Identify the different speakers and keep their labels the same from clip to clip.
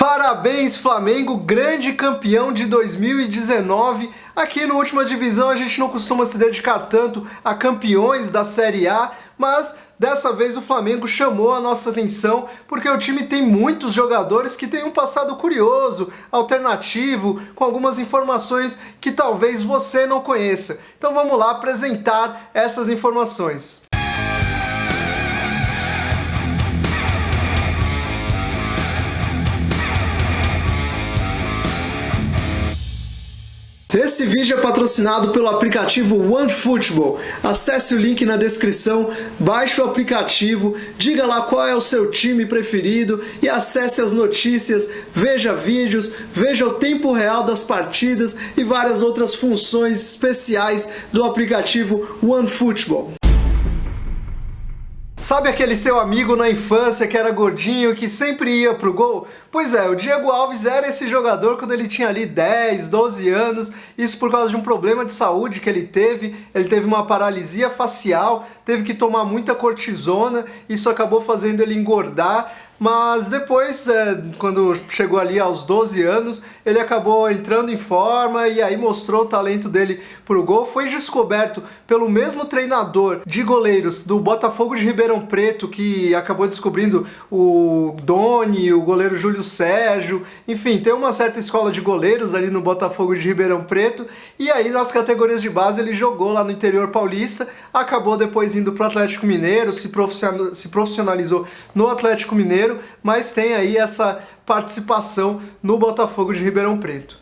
Speaker 1: Parabéns, Flamengo, grande campeão de 2019. Aqui no Última Divisão a gente não costuma se dedicar tanto a campeões da Série A, mas dessa vez o Flamengo chamou a nossa atenção porque o time tem muitos jogadores que têm um passado curioso, alternativo, com algumas informações que talvez você não conheça. Então vamos lá apresentar essas informações. Esse vídeo é patrocinado pelo aplicativo OneFootball. Acesse o link na descrição, baixe o aplicativo, diga lá qual é o seu time preferido e acesse as notícias, veja vídeos, veja o tempo real das partidas e várias outras funções especiais do aplicativo OneFootball. Sabe aquele seu amigo na infância que era gordinho, que sempre ia pro gol? Pois é, o Diego Alves era esse jogador quando ele tinha ali 10, 12 anos, isso por causa de um problema de saúde que ele teve uma paralisia facial, teve que tomar muita cortisona, isso acabou fazendo ele engordar, mas depois, quando chegou ali aos 12 anos, ele acabou entrando em forma e aí mostrou o talento dele pro gol. Foi descoberto pelo mesmo treinador de goleiros do Botafogo de Ribeirão Preto, que acabou descobrindo o Doni, o goleiro Júlio Sérgio, enfim, tem uma certa escola de goleiros ali no Botafogo de Ribeirão Preto, e aí nas categorias de base ele jogou lá no interior paulista, acabou depois indo pro Atlético Mineiro, se profissionalizou no Atlético Mineiro, mas tem aí essa participação no Botafogo de Ribeirão Preto.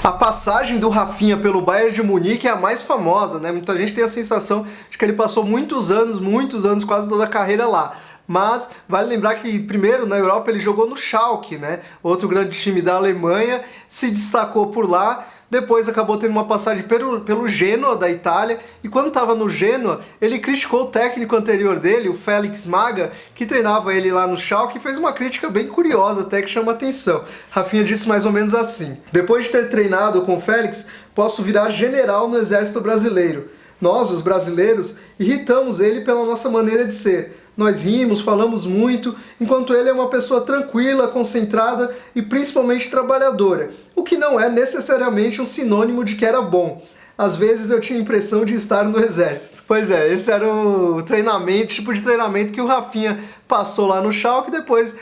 Speaker 1: A passagem do Rafinha pelo Bayern de Munique é a mais famosa, né? Muita gente tem a sensação de que ele passou muitos anos, quase toda a carreira lá. Mas vale lembrar que primeiro na Europa ele jogou no Schalke, né? Outro grande time da Alemanha, se destacou por lá. Depois acabou tendo uma passagem pelo Genoa da Itália, e quando estava no Genoa, ele criticou o técnico anterior dele, o Felix Magath, que treinava ele lá no Schalke, e fez uma crítica bem curiosa, até que chama atenção. Rafinha disse mais ou menos assim: depois de ter treinado com o Felix, posso virar general no exército brasileiro. Nós, os brasileiros, irritamos ele pela nossa maneira de ser. Nós rimos, falamos muito, enquanto ele é uma pessoa tranquila, concentrada e principalmente trabalhadora, o que não é necessariamente um sinônimo de que era bom. Às vezes eu tinha a impressão de estar no exército. Pois é, esse era o treinamento, tipo de treinamento que o Rafinha passou lá no Schalke, depois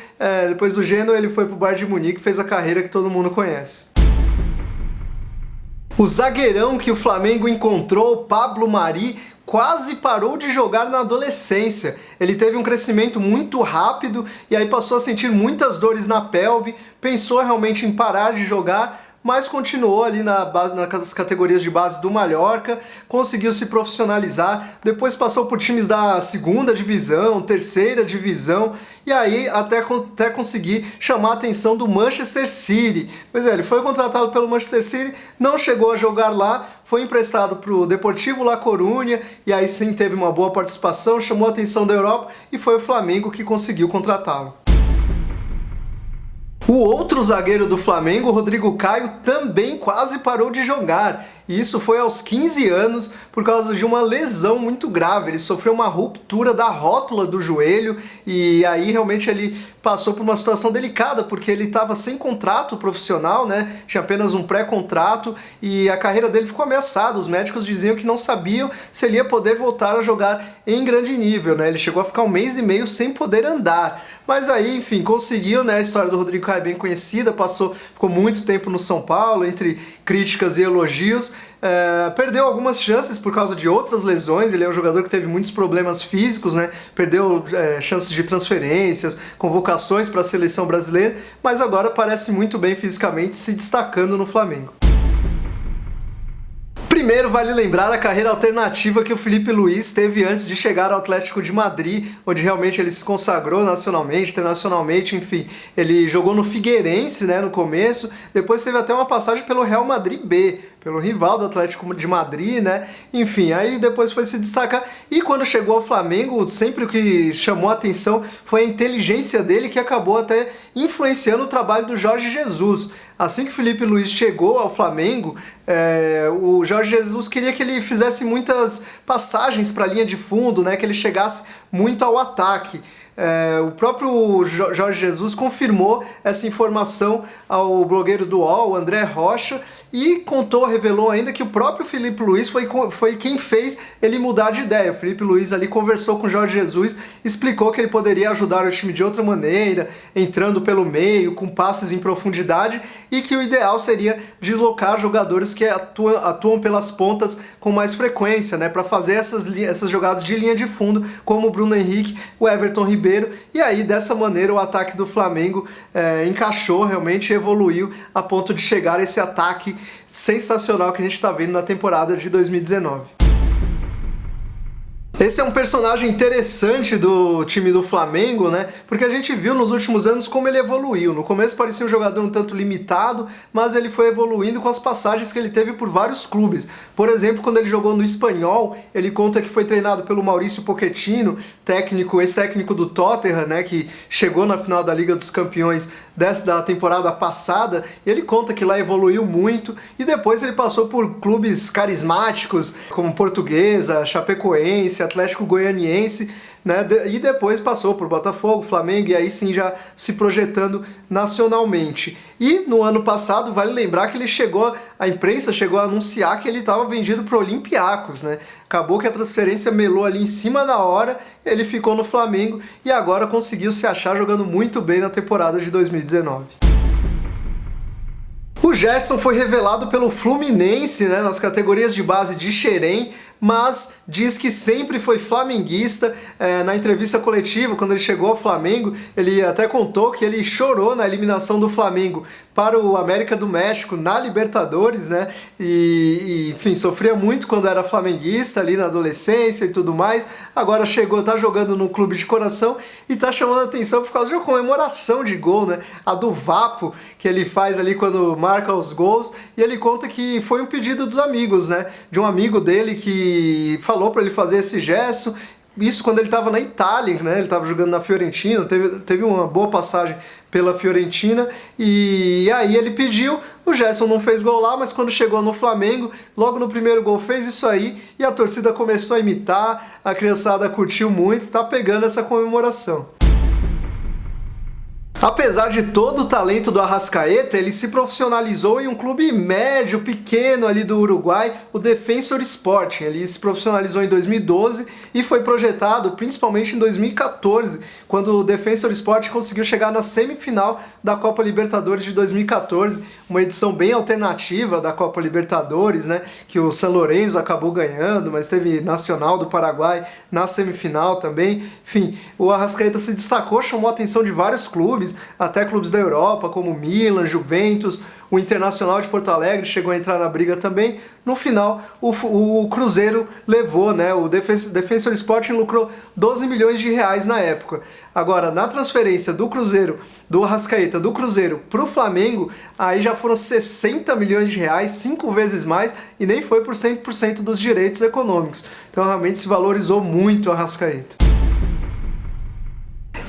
Speaker 1: do Genoa ele foi pro Bayern de Munique e fez a carreira que todo mundo conhece. O zagueirão que o Flamengo encontrou, Pablo Mari, quase parou de jogar na adolescência. Ele teve um crescimento muito rápido e aí passou a sentir muitas dores na pelve, pensou realmente em parar de jogar, mas continuou ali nas categorias de base do Mallorca, conseguiu se profissionalizar, depois passou por times da segunda divisão, terceira divisão, e aí até conseguir chamar a atenção do Manchester City. Pois é, ele foi contratado pelo Manchester City, não chegou a jogar lá, foi emprestado para o Deportivo La Coruña, e aí sim teve uma boa participação, chamou a atenção da Europa, e foi o Flamengo que conseguiu contratá-lo. O outro zagueiro do Flamengo, Rodrigo Caio, também quase parou de jogar. E isso foi aos 15 anos por causa de uma lesão muito grave. Ele sofreu uma ruptura da rótula do joelho e aí realmente ele passou por uma situação delicada porque ele estava sem contrato profissional, né? Tinha apenas um pré-contrato e a carreira dele ficou ameaçada. Os médicos diziam que não sabiam se ele ia poder voltar a jogar em grande nível, né? Ele chegou a ficar 1 mês e meio sem poder andar. Mas aí, enfim, conseguiu, né? A história do Rodrigo Caio é bem conhecida, ficou muito tempo no São Paulo, entre críticas e elogios. Perdeu algumas chances por causa de outras lesões, ele é um jogador que teve muitos problemas físicos, né? Perdeu chances de transferências, convocações para a seleção brasileira, mas agora parece muito bem fisicamente, se destacando no Flamengo. Primeiro, vale lembrar a carreira alternativa que o Filipe Luís teve antes de chegar ao Atlético de Madrid, onde realmente ele se consagrou nacionalmente, internacionalmente, enfim. Ele jogou no Figueirense, né, no começo, depois teve até uma passagem pelo Real Madrid B, pelo rival do Atlético de Madrid, né? Enfim, aí depois foi se destacar. E quando chegou ao Flamengo, sempre o que chamou a atenção foi a inteligência dele, que acabou até influenciando o trabalho do Jorge Jesus. Assim que Filipe Luís chegou ao Flamengo, o Jorge Jesus queria que ele fizesse muitas passagens para a linha de fundo, né? Que ele chegasse muito ao ataque. O próprio Jorge Jesus confirmou essa informação ao blogueiro do UOL, André Rocha, e revelou ainda que o próprio Filipe Luís foi quem fez ele mudar de ideia. O Filipe Luís ali conversou com o Jorge Jesus, explicou que ele poderia ajudar o time de outra maneira, entrando pelo meio, com passes em profundidade, e que o ideal seria deslocar jogadores que atuam pelas pontas com mais frequência, né, para fazer essas jogadas de linha de fundo, como o Bruno Henrique, o Everton Ribeiro, e aí dessa maneira o ataque do Flamengo encaixou, realmente evoluiu a ponto de chegar a esse ataque sensacional que a gente está vendo na temporada de 2019. Esse é um personagem interessante do time do Flamengo, né? Porque a gente viu nos últimos anos como ele evoluiu. No começo parecia um jogador um tanto limitado, mas ele foi evoluindo com as passagens que ele teve por vários clubes. Por exemplo, quando ele jogou no Espanhol, ele conta que foi treinado pelo Maurício Pochettino, ex-técnico do Tottenham, né? Que chegou na final da Liga dos Campeões da temporada passada. E ele conta que lá evoluiu muito e depois ele passou por clubes carismáticos como Portuguesa, Chapecoense, Atlético Goianiense, né? E depois passou por Botafogo, Flamengo, e aí sim já se projetando nacionalmente. E no ano passado, vale lembrar que a imprensa chegou a anunciar que ele estava vendido para o Olympiacos, né? Acabou que a transferência melou ali em cima da hora, ele ficou no Flamengo e agora conseguiu se achar jogando muito bem na temporada de 2019. O Gerson foi revelado pelo Fluminense, né, nas categorias de base de Xerém, mas diz que sempre foi flamenguista. Na entrevista coletiva, quando ele chegou ao Flamengo, ele até contou que ele chorou na eliminação do Flamengo para o América do México na Libertadores, né? Enfim, sofria muito quando era flamenguista ali na adolescência e tudo mais. Agora tá jogando no clube de coração e tá chamando a atenção por causa de uma comemoração de gol, né? A do Vapo, que ele faz ali quando marca os gols, e ele conta que foi um pedido dos amigos, né? De um amigo dele que falou para ele fazer esse gesto. Isso quando ele estava na Itália, né? Ele estava jogando na Fiorentina, teve uma boa passagem pela Fiorentina, e aí ele pediu. O Gerson não fez gol lá, mas quando chegou no Flamengo, logo no primeiro gol fez isso aí, e a torcida começou a imitar, a criançada curtiu muito, tá pegando essa comemoração. Apesar de todo o talento do Arrascaeta, ele se profissionalizou em um clube médio, pequeno ali do Uruguai, o Defensor Sporting. Ele se profissionalizou em 2012 e foi projetado principalmente em 2014, quando o Defensor Sporting conseguiu chegar na semifinal da Copa Libertadores de 2014, uma edição bem alternativa da Copa Libertadores, né, que o San Lorenzo acabou ganhando, mas teve Nacional do Paraguai na semifinal também. Enfim, o Arrascaeta se destacou, chamou a atenção de vários clubes, até clubes da Europa, como Milan, Juventus, o Internacional de Porto Alegre chegou a entrar na briga também. No final, o Cruzeiro levou, né? O Defensor Sporting lucrou 12 milhões de reais na época. Agora, na transferência do Cruzeiro, do Arrascaeta, do Cruzeiro para o Flamengo, aí já foram 60 milhões de reais, 5 vezes mais, e nem foi por 100% dos direitos econômicos. Então, realmente se valorizou muito o Arrascaeta.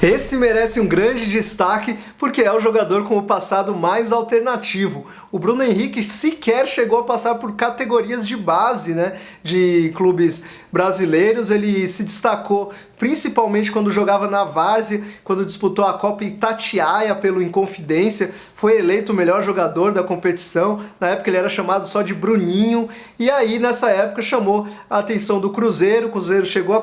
Speaker 1: Esse merece um grande destaque porque é o jogador com o passado mais alternativo. O Bruno Henrique sequer chegou a passar por categorias de base, né, de clubes brasileiros. Ele se destacou principalmente quando jogava na várzea, quando disputou a Copa Itatiaia pelo Inconfidência, foi eleito o melhor jogador da competição. Na época ele era chamado só de Bruninho, e aí nessa época chamou a atenção do Cruzeiro. O Cruzeiro chegou a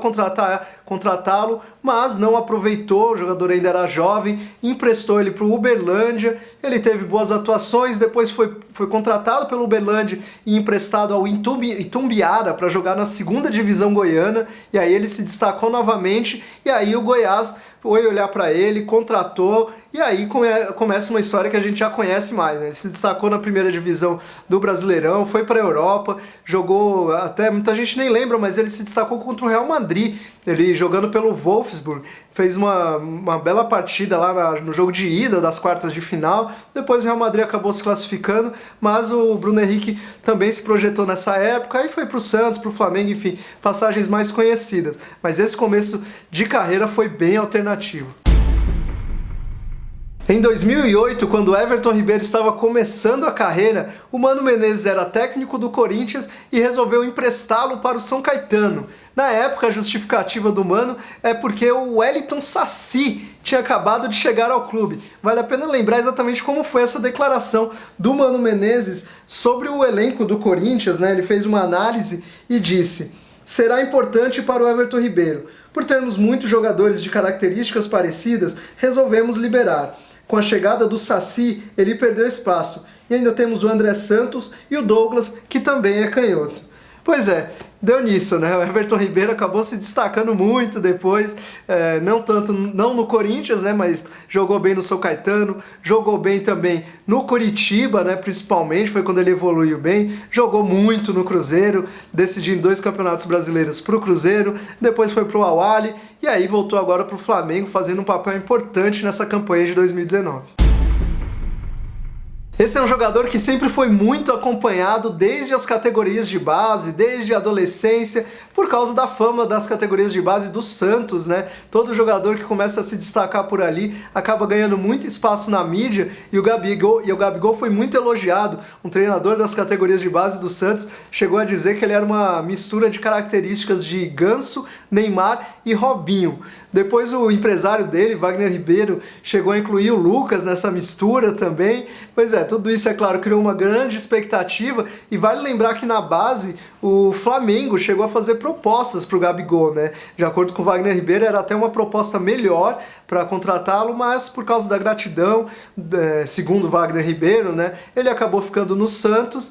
Speaker 1: contratá-lo, mas não aproveitou. O jogador ainda era jovem, emprestou ele para o Uberlândia. Ele teve boas atuações, depois foi contratado pelo Uberlândia e emprestado ao Itumbiara para jogar na segunda divisão goiana, e aí ele se destacou novamente, e aí o Goiás foi olhar para ele, contratou, e aí começa uma história que a gente já conhece mais, né? Ele se destacou na primeira divisão do Brasileirão, foi para a Europa, jogou, até muita gente nem lembra, mas ele se destacou contra o Real Madrid, ele jogando pelo Wolfsburg, fez uma bela partida lá no jogo de ida das quartas de final. Depois o Real Madrid acabou se classificando, mas o Bruno Henrique também se projetou nessa época, aí foi para o Santos, para o Flamengo, enfim, passagens mais conhecidas. Mas esse começo de carreira foi bem alternativo. Em 2008, quando o Everton Ribeiro estava começando a carreira, o Mano Menezes era técnico do Corinthians e resolveu emprestá-lo para o São Caetano. Na época, a justificativa do Mano é porque o Wellington Saci tinha acabado de chegar ao clube. Vale a pena lembrar exatamente como foi essa declaração do Mano Menezes sobre o elenco do Corinthians, né? Ele fez uma análise e disse: será importante para o Everton Ribeiro. Por termos muitos jogadores de características parecidas, resolvemos liberar. Com a chegada do Saci, ele perdeu espaço. E ainda temos o André Santos e o Douglas, que também é canhoto. Pois é, deu nisso, né? O Everton Ribeiro acabou se destacando muito depois, não no Corinthians, né? Mas jogou bem no São Caetano, jogou bem também no Coritiba, né? Principalmente, foi quando ele evoluiu bem, jogou muito no Cruzeiro, decidindo 2 campeonatos brasileiros para o Cruzeiro, depois foi para o Al-Ahly e aí voltou agora para o Flamengo, fazendo um papel importante nessa campanha de 2019. Esse é um jogador que sempre foi muito acompanhado desde as categorias de base, desde a adolescência, por causa da fama das categorias de base do Santos, né? Todo jogador que começa a se destacar por ali acaba ganhando muito espaço na mídia e o Gabigol foi muito elogiado. Um treinador das categorias de base do Santos chegou a dizer que ele era uma mistura de características de Ganso, Neymar e Robinho. Depois o empresário dele, Wagner Ribeiro, chegou a incluir o Lucas nessa mistura também. Pois é, tudo isso, é claro, criou uma grande expectativa e vale lembrar que na base o Flamengo chegou a fazer propostas para o Gabigol, né? De acordo com o Wagner Ribeiro, era até uma proposta melhor para contratá-lo, mas por causa da gratidão, segundo o Wagner Ribeiro, né, ele acabou ficando no Santos,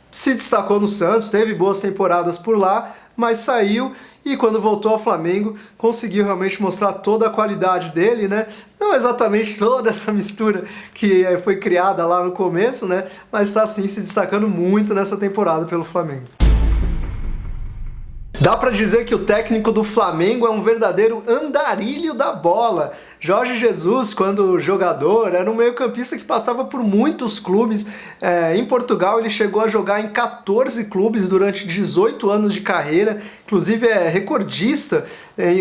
Speaker 1: se destacou no Santos, teve boas temporadas por lá, mas saiu e quando voltou ao Flamengo conseguiu realmente mostrar toda a qualidade dele, né? Não exatamente toda essa mistura que foi criada lá no começo, né? Mas está sim se destacando muito nessa temporada pelo Flamengo. Dá pra dizer que o técnico do Flamengo é um verdadeiro andarilho da bola. Jorge Jesus, quando jogador, era um meio-campista que passava por muitos clubes. Em Portugal ele chegou a jogar em 14 clubes durante 18 anos de carreira, inclusive é recordista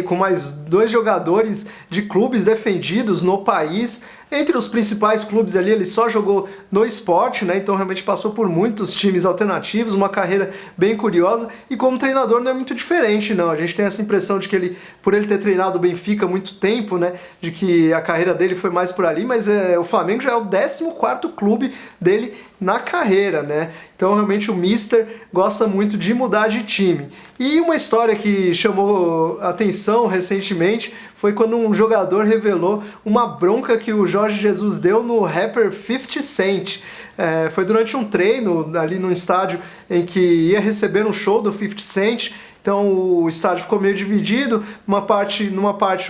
Speaker 1: com mais 2 jogadores de clubes defendidos no país. Entre os principais clubes ali, ele só jogou no Sport, né? Então realmente passou por muitos times alternativos, uma carreira bem curiosa, e como treinador não é muito diferente, não. A gente tem essa impressão de que ele, por ele ter treinado o Benfica há muito tempo, né, de que a carreira dele foi mais por ali, mas o Flamengo já é o 14º clube dele na carreira, né? Então realmente o Mister gosta muito de mudar de time. E uma história que chamou atenção recentemente foi quando um jogador revelou uma bronca que o Jorge Jesus deu no rapper 50 Cent. Foi durante um treino ali no estádio em que ia receber um show do 50 Cent. Então o estádio ficou meio dividido, numa parte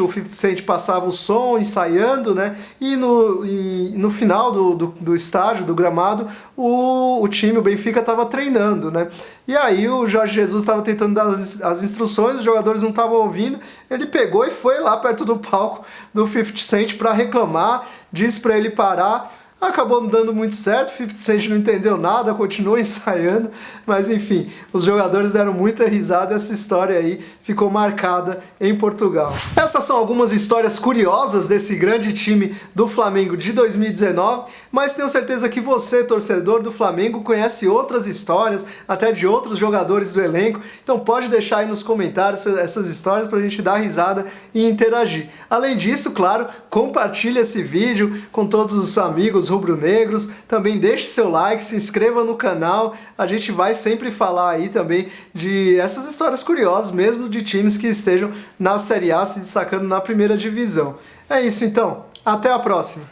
Speaker 1: o 50 Cent passava o som ensaiando, né? E no final do estádio, do gramado, o time, o Benfica, estava treinando, né? E aí o Jorge Jesus estava tentando dar as instruções, os jogadores não estavam ouvindo, ele pegou e foi lá perto do palco do 50 Cent para reclamar, disse para ele parar. Acabou não dando muito certo, 50 Cent não entendeu nada, continuou ensaiando, mas enfim, os jogadores deram muita risada e essa história aí ficou marcada em Portugal. Essas são algumas histórias curiosas desse grande time do Flamengo de 2019, mas tenho certeza que você, torcedor do Flamengo, conhece outras histórias, até de outros jogadores do elenco, então pode deixar aí nos comentários essas histórias pra gente dar risada e interagir. Além disso, claro, compartilhe esse vídeo com todos os amigos rubro-negros, também deixe seu like, se inscreva no canal, a gente vai sempre falar aí também de essas histórias curiosas, mesmo de times que estejam na Série A se destacando na primeira divisão. É isso então, até a próxima!